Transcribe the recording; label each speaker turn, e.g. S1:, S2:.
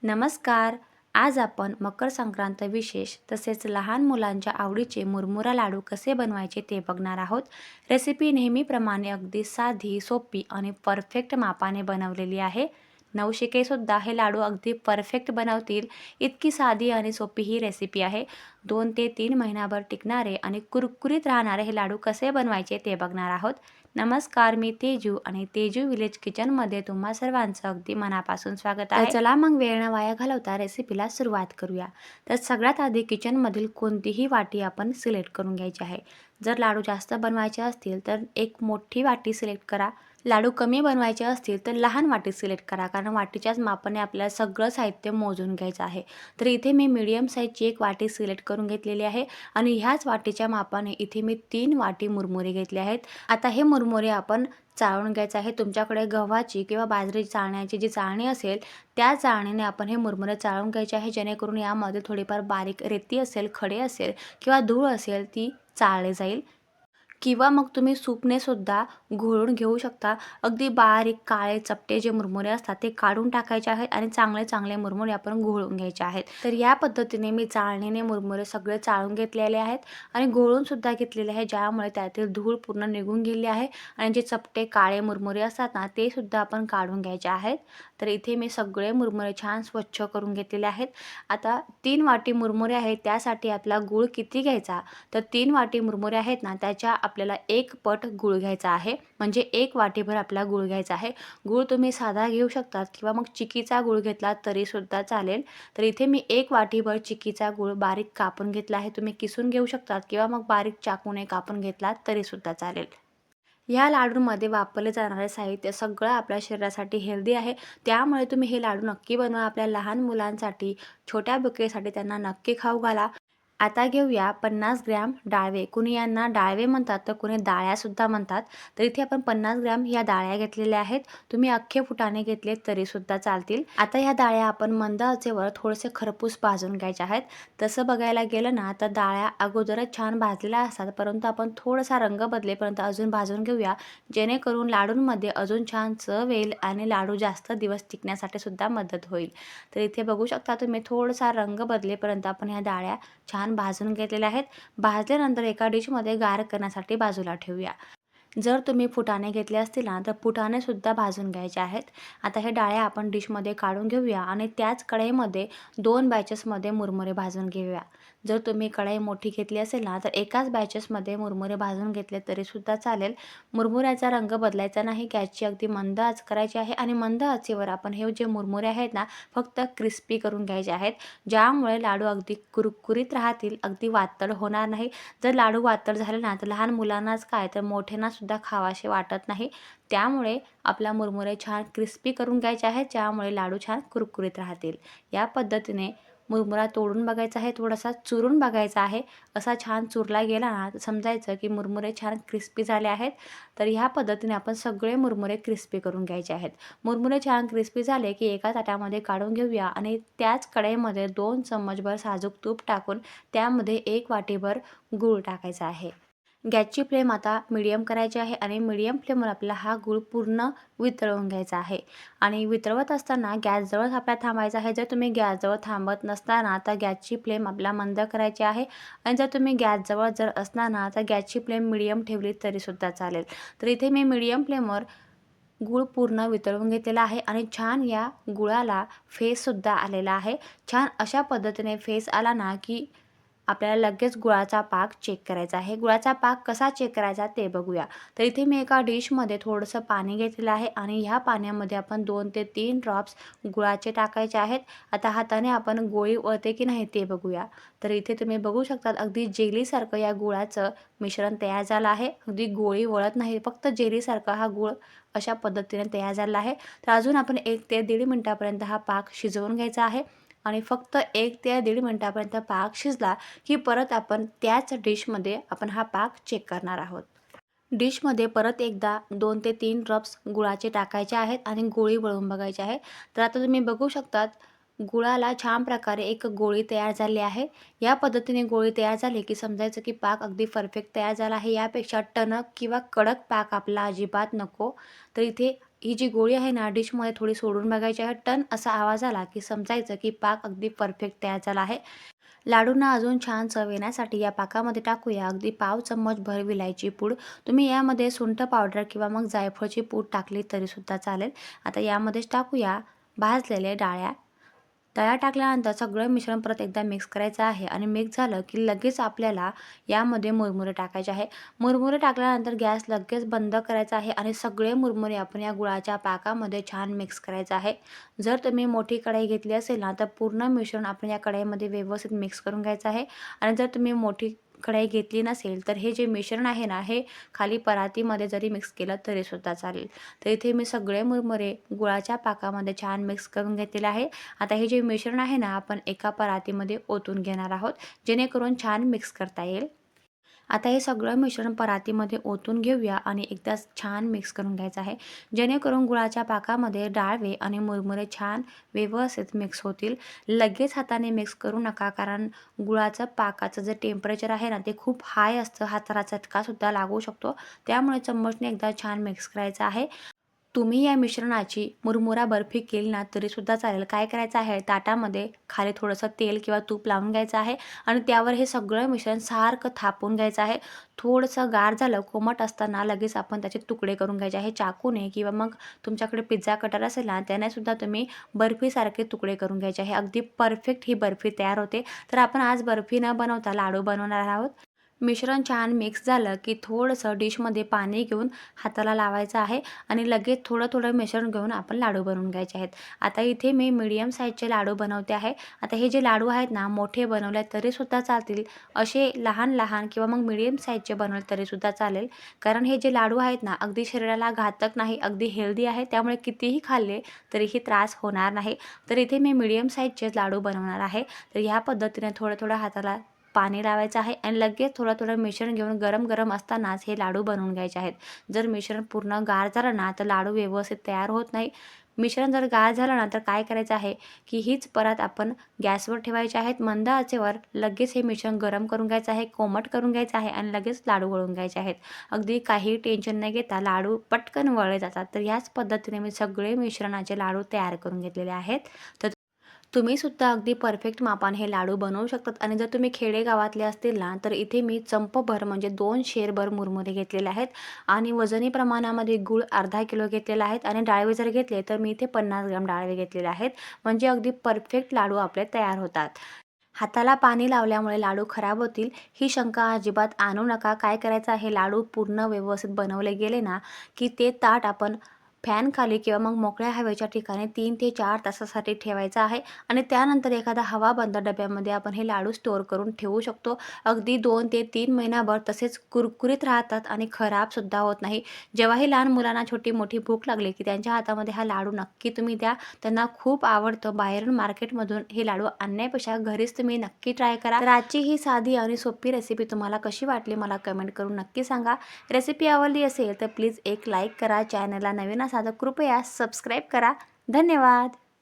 S1: नमस्कार. आज आपण मकर संक्रांत विशेष तसेच लहान मुलांच्या आवडीचे मुरमुरा लाडू कसे बनवायचे ते बघणार आहोत. रेसिपी नेहमीप्रमाणे अगदी साधी, सोपी आणि परफेक्ट मापाने बनवलेली आहे. नवशिकेसुद्धा हे लाडू अगदी परफेक्ट बनवतील इतकी साधी आणि सोपी ही रेसिपी आहे. 2 ते 3 महिनाभर टिकणारे आणि कुरकुरीत राहणारे हे लाडू कसे बनवायचे ते बघणार आहोत. नमस्कार, मी तेजू आणि तेजू विलेज किचनमध्ये तुम्हा सर्वांचं अगदी मनापासून स्वागत आहे. तर चला मग वेळ न वाया घालवता रेसिपीला सुरुवात करूया. तर सगळ्यात आधी किचनमधील कोणतीही वाटी आपण सिलेक्ट करून घ्यायची आहे. जर लाडू जास्त बनवायचे असतील तर एक मोठी वाटी सिलेक्ट करा. लाडू कमी बनवायचे असतील तर लहान वाटी सिलेक्ट करा, कारण वाटीच्याच मापाने आपल्याला सगळं साहित्य मोजून घ्यायचं आहे. तर इथे मी मीडियम साईजची एक वाटी सिलेक्ट करून घेतलेली आहे आणि ह्याच वाटीच्या मापाने इथे मी 3 वाटी मुरमुरे घेतले आहेत. आता हे मुरमुरे आपण चाळून घ्यायचं आहे. तुमच्याकडे गव्हाची किंवा बाजरी चाळण्याची जी चाळणी असेल त्या चाळणीने आपण हे मुरमुरे चाळून घ्यायचे आहे, जेणेकरून यामध्ये थोडीफार बारीक रेती असेल, खडे असेल किंवा धूळ असेल ती चाळली जाईल. किंवा मग तुम्ही सूपने सुद्धा घोळून घेऊ शकता. अगदी बारीक काळे चपटे जे मुरमुरे असतात ते काढून टाकायचे आहेत आणि चांगले चांगले मुरमुरे आपण घोळून घ्यायचे आहेत. तर या पद्धतीने मी चाळणीने मुरमुरे सगळे चाळून घेतलेले आहेत आणि घोळून सुद्धा घेतलेले आहे, ज्यामुळे त्यातील धूळ पूर्ण निघून गेली आहे आणि जे चपटे काळे मुरमुरे असतात ना ते सुद्धा आपण काढून घ्यायचे आहेत. तर इथे मी सगळे मुरमुरे छान स्वच्छ करून घेतलेले आहेत. आता 3 वाटी मुरमुरे आहेत, त्यासाठी आपला गूळ किती घ्यायचा, तर 3 वाटी मुरमुरे आहेत ना त्याच्या आपल्याला 1 पट गूळ घ्यायचा आहे. म्हणजे 1 वाटीभर आपला गूळ घ्यायचा आहे. गूळ तुम्ही साधा घेऊ शकतात किंवा मग चिकीचा गूळ घेतला तरीसुद्धा चालेल. तर इथे मी 1 वाटीभर चिकीचा गूळ बारीक कापून घेतला आहे. तुम्ही किसून घेऊ शकतात किंवा मग बारीक चाकूने कापून घेतला तरीसुद्धा चालेल. ह्या लाडूमध्ये वापरले जाणारे साहित्य सगळं आपल्या शरीरासाठी हेल्दी आहे. त्यामुळे तुम्ही हे लाडू नक्की बनवा. आपल्या लहान मुलांसाठी, छोट्या बुकेसाठी त्यांना नक्की खाऊ घाला. आता घेऊया 50 ग्रॅम डाळवे. कुणी यांना डाळवे म्हणतात तर कुणी डाळ्यासुद्धा म्हणतात. तर इथे आपण 50 ग्रॅम ह्या डाळ्या घेतलेल्या आहेत. तुम्ही अख्खे फुटाणे घेतले तरीसुद्धा चालतील. आता ह्या डाळ्या आपण मंद आचेवर थोडेसे खरपूस भाजून घ्यायच्या आहेत. तसं बघायला गेलं ना तर डाळ्या अगोदरच छान भाजलेल्या असतात, परंतु आपण थोडासा रंग बदलेपर्यंत अजून भाजून घेऊया, जेणेकरून लाडूंमध्ये अजून छान चव येईल आणि लाडू जास्त दिवस टिकण्यासाठी सुद्धा मदत होईल. तर इथे बघू शकता तुम्ही थोडासा रंग बदलेपर्यंत आपण ह्या डाळ्या छान भाजून घेतलेल्या आहेत. भाजल्यानंतर एका डिशमध्ये गार करण्यासाठी बाजूला ठेवूया. जर तुम्ही फुटाणे घेतले असतील ना तर फुटाणेसुद्धा भाजून घ्यायचे आहेत. आता हे डाळ्या आपण डिशमध्ये काढून घेऊया आणि त्याच कढईमध्ये 2 बॅचेसमध्ये मुरमुरे भाजून घेऊया. जर तुम्ही कढई मोठी घेतली असेल ना तर एकाच बॅचेसमध्ये मुरमुरे भाजून घेतले तरीसुद्धा चालेल. मुरमुऱ्याचा रंग बदलायचा नाही, गॅसची अगदी मंद आच करायची आहे आणि मंद आचेवर आपण हे जे मुरमुरे आहेत ना फक्त क्रिस्पी करून घ्यायचे आहेत, ज्यामुळे लाडू अगदी कुरकुरीत राहतील, अगदी वातळ होणार नाही. जर लाडू वातळ झाले ना तर लहान मुलांनाच काय तर मोठ्यांना सुद्धा खावासे वाटत नाही. त्यामुळे आपला मुरमुरे छान क्रिस्पी करून घ्यायचे आहेत, ज्यामुळे लाडू छान कुरकुरीत राहतील. या पद्धतीने मुरमुरा तोडून बघायचा आहे, थोडासा चुरून बघायचा आहे. असा छान चुरला गेला ना तर समजायचं की मुरमुरे छान क्रिस्पी झाले आहेत. तर ह्या पद्धतीने आपण सगळे मुरमुरे क्रिस्पी करून घ्यायचे आहेत. मुरमुरे छान क्रिस्पी झाले की एका ताटामध्ये काढून घेऊया आणि त्याच कढईमध्ये 2 चम्मचभर साजूक तूप टाकून त्यामध्ये 1 वाटीभर गूळ टाकायचा आहे. गॅसची फ्लेम आता मीडियम करायची आहे आणि मीडियम फ्लेमवर आपल्याला हा गूळ पूर्ण वितळवून घ्यायचा आहे. आणि वितळवत असताना गॅसजवळ आपल्याला थांबायचं आहे. जर तुम्ही गॅसजवळ थांबत नसताना तर गॅसची फ्लेम आपल्याला मंद करायची आहे आणि जर तुम्ही गॅसजवळ जर असणार ना तर गॅसची फ्लेम मीडियम ठेवली तरीसुद्धा चालेल. तर इथे मी मीडियम फ्लेमवर गूळ पूर्ण वितळवून घेतलेला आहे आणि छान या गुळाला फेससुद्धा आलेला आहे. छान अशा पद्धतीने फेस आला ना की आपल्याला लगेच गुळाचा पाक चेक करायचा आहे. गुळाचा पाक कसा चेक करायचा ते बघूया. तर इथे मी एका डिशमध्ये थोडंसं पाणी घेतलेलं आहे आणि ह्या पाण्यामध्ये आपण 2 ते 3 ड्रॉप्स गुळाचे टाकायचे आहेत. आता हाताने आपण गोळी वळते की नाही ते बघूया. तर इथे तुम्ही बघू शकता अगदी जेलीसारखं या गुळाचं मिश्रण तयार झालं आहे. अगदी गोळी वळत नाही, फक्त जेलीसारखा हा गूळ अशा पद्धतीने तयार झाला आहे. तर अजून आपण 1 ते 1.5 मिनिटापर्यंत हा पाक शिजवून घ्यायचा आहे आणि फक्त 1 ते 1.5 मिनिटापर्यंत पाक शिजला की परत आपण त्याच डिशमध्ये आपण हा पाक चेक करणार आहोत. डिशमध्ये परत एकदा 2 ते 3 ड्रॉप्स गुळाचे टाकायचे आहेत आणि गोळी वळून बघायची आहे. तर आता तुम्ही बघू शकतात गुळाला छान प्रकारे एक गोळी तयार झाली आहे. या पद्धतीने गोळी तयार झाली की समजायचं की पाक अगदी परफेक्ट तयार झाला आहे. यापेक्षा टणक किंवा कडक पाक आपला अजिबात नको. तर इथे ही जी गोळी आहे ना डिशमध्ये थोडी सोडून बघायची आहे. टन असा आवाज आला की समजायचं की पाक अगदी परफेक्ट तयार झाला आहे. लाडूंना अजून छान चव येण्यासाठी या पाकामध्ये टाकूया अगदी पाव चम्मचभर विलायची पूड. तुम्ही यामध्ये सुंठ पावडर किंवा मग जायफळची पूड टाकली तरीसुद्धा चालेल. आता यामध्येच टाकूया भाजलेले डाळ्या. डाळ्या टाकल्यानंतर सगळं मिश्रण परत एकदा मिक्स करायचं आहे आणि मिक्स झालं की लगेच आपल्याला यामध्ये मुरमुरे टाकायचे आहे. मुरमुरे टाकल्यानंतर गॅस लगेच बंद करायचा आहे आणि सगळे मुरमुरे आपण या गुळाच्या पाकामध्ये छान मिक्स करायचं आहे. जर तुम्ही मोठी कढई घेतली असेल ना तर पूर्ण मिश्रण आपण या कढईमध्ये व्यवस्थित मिक्स करून घ्यायचं आहे. आणि जर तुम्ही मोठी कढई घेतली नसेल तर हे जे मिश्रण आहे ना हे खाली परातीमध्ये जरी मिक्स केलं तरीसुद्धा चालेल. तर इथे मी सगळे मुरमुरे गुळाच्या पाकामध्ये छान मिक्स करून घेतलेले आहे. आता हे जे मिश्रण आहे ना आपण एका परातीमध्ये ओतून घेणार आहोत जेणेकरून छान मिक्स करता येईल. आता हे सगळं मिश्रण परातीमध्ये ओतून घेऊया आणि एकदा छान मिक्स करून घ्यायचं आहे जेणेकरून गुळाच्या पाकामध्ये डाळवे आणि मुरमुरे छान व्यवस्थित मिक्स होतील. लगेच हाताने मिक्स करू नका कारण गुळाचं पाकाचं जे टेम्परेचर आहे ना ते खूप हाय असतं. हाताला चटकासुद्धा लागू शकतो. त्यामुळे चम्मचने एकदा छान मिक्स करायचं आहे. तुम्ही या मिश्रणाची मुरमुरा बर्फी केली ना तरीसुद्धा चालेल. काय करायचं आहे ताटामध्ये खाली थोडंसं तेल किंवा तूप लावून घ्यायचं आहे आणि त्यावर हे सगळं मिश्रण सारखं थापून घ्यायचं आहे. थोडंसं गार झालं कोमट असताना लगेच आपण त्याचे तुकडे करून घ्यायचे आहे चाकूने किंवा मग तुमच्याकडे पिझ्झा कटर असेल ना त्याने सुद्धा तुम्ही बर्फीसारखे तुकडे करून घ्यायचे आहे. अगदी परफेक्ट ही बर्फी तयार होते. तर आपण आज बर्फी न बनवता लाडू बनवणार आहोत. मिश्रण छान मिक्स झालं की थोडंसं डिशमध्ये पाणी घेऊन हाताला लावायचं आहे आणि लगेच थोडं थोडं मिश्रण घेऊन आपण लाडू बनवून घ्यायचे आहेत. आता इथे मी मीडियम साईजचे लाडू बनवते आहे. आता हे जे लाडू आहेत ना मोठे बनवले तरीसुद्धा चालतील. असे लहान लहान किंवा मग मीडियम साईजचे बनवले तरीसुद्धा चालेल. कारण हे जे लाडू आहेत ना अगदी शरीराला घातक नाही, अगदी हेल्दी आहे. त्यामुळे कितीही खाल्ले तरीही त्रास होणार नाही. तर इथे मी मीडियम साईजचेच लाडू बनवणार आहे. तर ह्या पद्धतीने थोडं थोडं हाताला पाणी लावायचं आहे आणि लगेच थोडं थोडं मिश्रण घेऊन गरम गरम असतानाच हे लाडू बनवून घ्यायचे आहेत. जर मिश्रण पूर्ण गार झालं ना तर लाडू व्यवस्थित तयार होत नाही. मिश्रण जर गार झालं ना तर काय करायचं आहे की हीच परत आपण गॅसवर ठेवायचे आहेत. मंद आचेवर लगेच हे मिश्रण गरम करून घ्यायचं आहे, कोमट करून घ्यायचं आहे आणि लगेच लाडू वळून घ्यायचे आहेत. अगदी काही टेन्शन न घेता लाडू पटकन वळले जातात. तर याच पद्धतीने मी सगळे मिश्रणाचे लाडू तयार करून घेतलेले आहेत. तर तुम्ही सुद्धा अगदी परफेक्ट मापाने हे लाडू बनवू शकतात. आणि जर तुम्ही खेडेगावातले असतील ना तर इथे मी चंपभर म्हणजे 2 शेरभर मुरमुरे घेतलेले आहेत आणि वजनी प्रमाणामध्ये गूळ अर्धा किलो घेतलेला आहे आणि डाळवे जर घेतले तर मी इथे 50 ग्राम डाळवे घेतलेले आहेत. म्हणजे अगदी परफेक्ट लाडू आपले तयार होतात. हाताला पाणी लावल्यामुळे लाडू खराब होतील ही शंका अजिबात आणू नका. काय करायचं आहे लाडू पूर्ण व्यवस्थित बनवले गेले ना की ते ताट आपण फॅन खाली किंवा मग मोकळ्या हवेच्या ठिकाणी 3 ते 4 तासासाठी ठेवायचं आहे आणि त्यानंतर एखादा हवाबंद डब्यामध्ये आपण हे लाडू स्टोअर करून ठेवू शकतो. अगदी 2 ते 3 महिनाभर तसेच कुरकुरीत राहतात आणि खराबसुद्धा होत नाही. जेव्हाही लहान मुलांना छोटी मोठी भूक लागली की त्यांच्या हातामध्ये हा लाडू नक्की तुम्ही द्या. त्यांना खूप आवडतं. बाहेरून मार्केटमधून हे लाडू आणण्यापेक्षा घरीच तुम्ही नक्की ट्राय करा. तर आजची ही साधी आणि सोपी रेसिपी तुम्हाला कशी वाटली मला कमेंट करून नक्की सांगा. रेसिपी आवडली असेल तर प्लीज एक लाईक करा. चॅनलला नवीन असाल तर कृपया सबस्क्राईब करा. धन्यवाद.